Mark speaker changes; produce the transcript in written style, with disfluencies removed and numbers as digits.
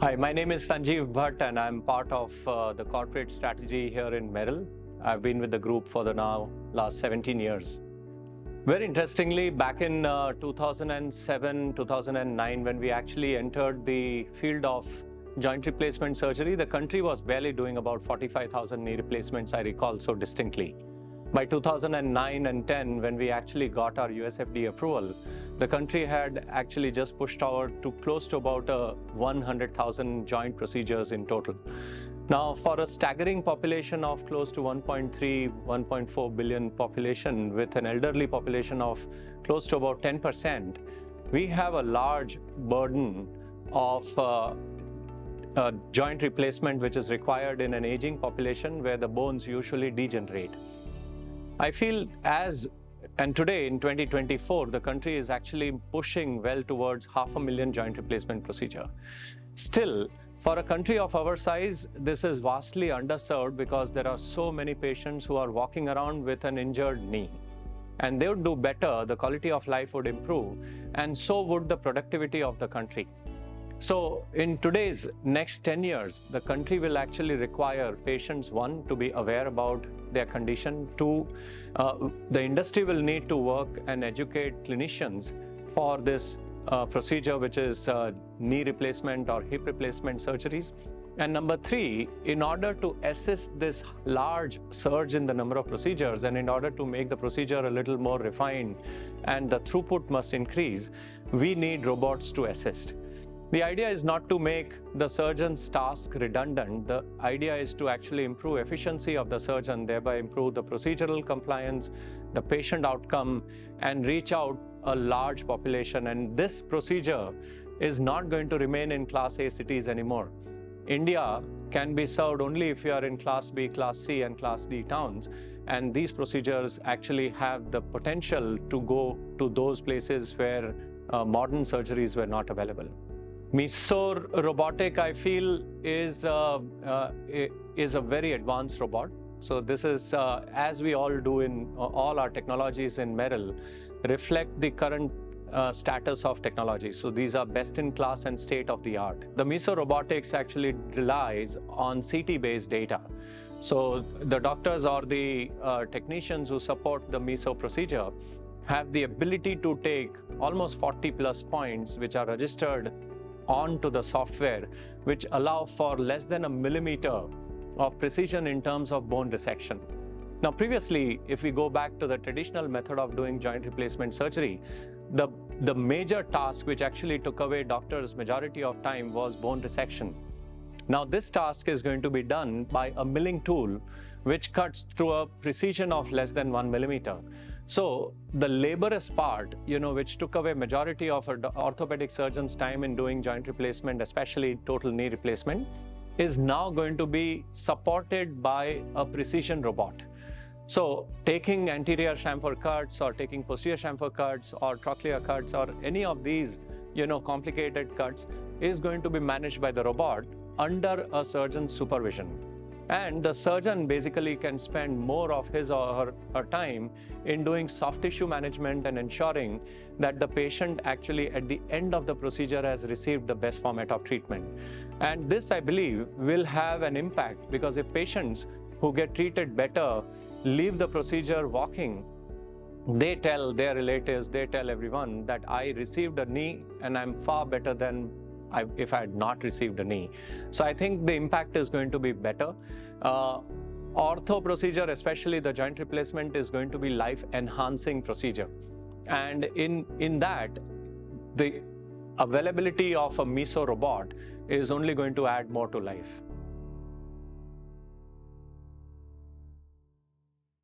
Speaker 1: Hi, my name is Sanjeev Bhatt and I'm part of the corporate strategy here in Meril. I've been with the group for the last 17 years. Very interestingly, back in 2007, 2009, when we actually entered the field of joint replacement surgery, the country was barely doing about 45,000 knee replacements, I recall so distinctly. By 2009 and 10, when we actually got our USFDA approval, the country had actually just pushed forward to close to about 100,000 joint procedures in total. Now, for a staggering population of close to 1.3, 1.4 billion population with an elderly population of close to about 10%, we have a large burden of joint replacement which is required in an aging population where the bones usually degenerate. I feel and today in 2024, the country is actually pushing well towards 500,000 joint replacement procedure. Still, for a country of our size, this is vastly underserved because there are so many patients who are walking around with an injured knee. And they would do better, the quality of life would improve, and so would the productivity of the country. So in today's next 10 years, the country will actually require patients, one, to be aware about their condition, two, the industry will need to work and educate clinicians for this procedure, which is knee replacement or hip replacement surgeries. And number three, in order to assist this large surge in the number of procedures and in order to make the procedure a little more refined and the throughput must increase, we need robots to assist. The idea is not to make the surgeon's task redundant. The idea is to actually improve efficiency of the surgeon, thereby improve the procedural compliance, the patient outcome, and reach out a large population. And this procedure is not going to remain in Class A cities anymore. India can be served only if you are in Class B, Class C, and Class D towns. And these procedures actually have the potential to go to those places where modern surgeries were not available. MISSO Robotic, I feel, is a very advanced robot. So this is, as we all do in all our technologies in Meril, reflect the current status of technology. So these are best in class and state of the art. The MISSO Robotics actually relies on CT-based data. So the doctors or the technicians who support the MISSO procedure have the ability to take almost 40 plus points which are registered onto the software, which allow for less than a millimeter of precision in terms of bone dissection. Now, previously, if we go back to the traditional method of doing joint replacement surgery, the major task which actually took away doctors' majority of time was bone dissection. Now, this task is going to be done by a milling tool which cuts through a precision of less than 1 millimeter. So the laborious part, which took away majority of an orthopedic surgeon's time in doing joint replacement, especially total knee replacement, is now going to be supported by a precision robot. So taking anterior chamfer cuts or taking posterior chamfer cuts or trochlear cuts or any of these, complicated cuts is going to be managed by the robot under a surgeon's supervision. And the surgeon basically can spend more of his or her time in doing soft tissue management and ensuring that the patient actually at the end of the procedure has received the best format of treatment. And this, I believe, will have an impact because if patients who get treated better leave the procedure walking, they tell their relatives, they tell everyone that I received a knee and I'm far better than if I had not received a knee. So I think the impact is going to be better. Ortho procedure, especially the joint replacement, is going to be life-enhancing procedure. And in that, the availability of a MISSO robot is only going to add more to life.